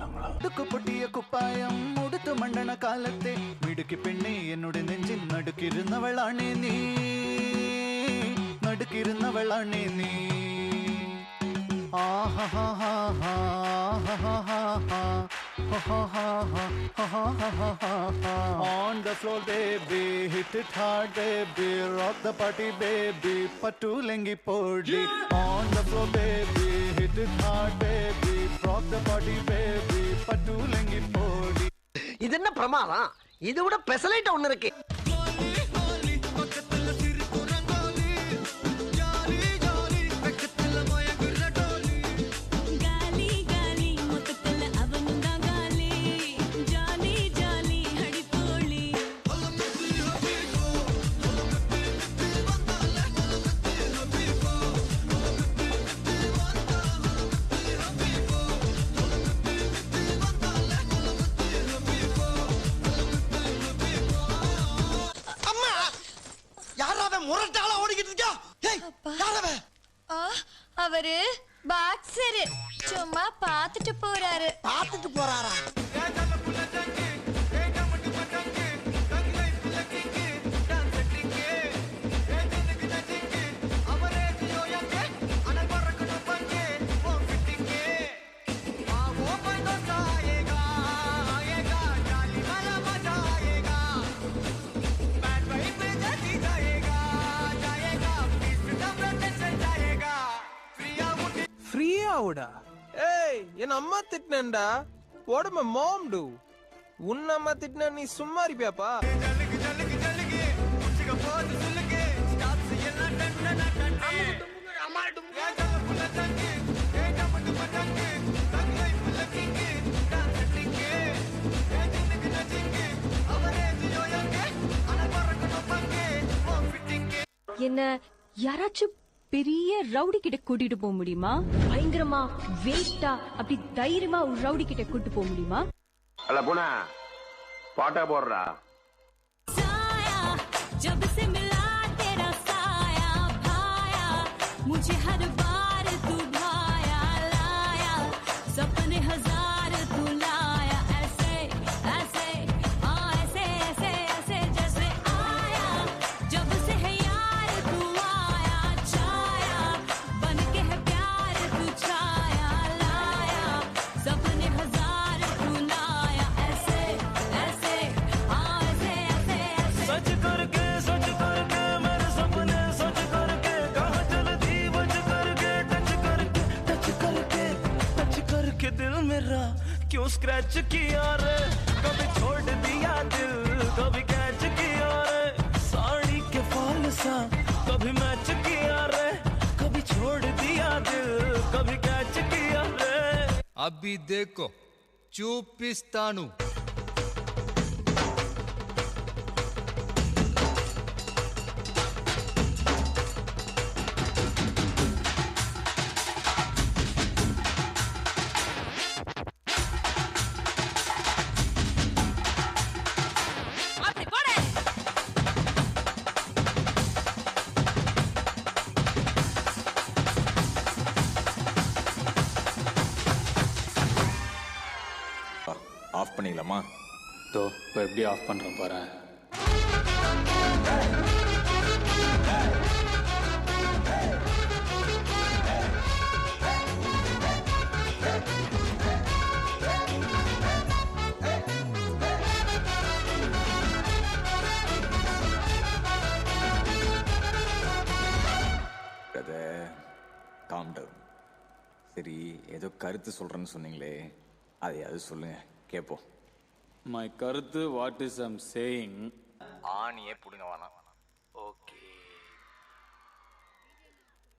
சொல்றாங்களோ. துக்கு பொட்டிய குப்பாயம் முடுத்து மண்டன காலத்தே மிடுக்கி பெண்ணே என்னுடைய நெஞ்சின் நடுக்கிருந்தவளானே நீ, நடுக்கிருந்தவளானே நீ. On the floor baby, hit it hard baby, rock the party baby, pattu lengi podi. On the floor baby, hit it hard baby, rock the party baby, pattu lengi podi. இது என்ன பிரமாதம்? இது விட பெசலைட் ஒண்ணு இருக்கு. முரட்டாளா ஓடிக்கிட்டு இருக்கா? ஏய் யாரவே? அவரு பாக்ஸர். சும்மா பாத்துட்டு போறாரு. பாத்துட்டு போறாரா? ஏய் என் அம்மா திட்டினேன்டா. what my mom do? உன் அம்மா திட்டினா நீ சும்மா இருப்பியாப்பா? என்ன யாராச்சும் பெரிய ரவுடி கிட்ட கூட்டிட்டு போக முடியுமா? பயங்கரமா வெயிட்டா அப்படி தைரியமா ஒரு ரவுடி கிட்ட கூட்டிட்டு போக முடியுமா? அல்ல புனா பாட்டா போடுறா. जब से मिला तेरा साया भाया, मुझे हर बार तू भाया लाया, सपने हजार तू लाया, ऐसे ऐसे ऐसे ऐसे ऐसे जैसे आया, जब से है यार तू आया छाया, बन के है प्यार तू छाया लाया, सपने हजार तू लाया, ऐसे ऐसे ऐसे ऐसे ऐसे सच करके मेरे सपने सच करके कहाँ चल दी बच करके टच करके दिल मेरा क्यों स्क्रैच किया रे? कभी छोड़ दिया दिल कभी कैच किया रे, साड़ी के फॉल सा कभी मैच किया रे, कभी छोड़ दिया दिल कभी कैच किया रे. अभी देखो चूपिस्तानु. ஆஃப் பண்ணிக்கலாமா? தோ இப்போ எப்படி ஆஃப் பண்ணுறேன் பாரு. Calm down. சரி, ஏதோ கருத்து சொல்கிறேன்னு சொன்னீங்களே, அதையாவது சொல்லுங்க கேட்போம். மை கருத்து வாட் இஸ் ஐம் சேயிங். ஆணியே பிடுங்க வேணாம். ஓகே.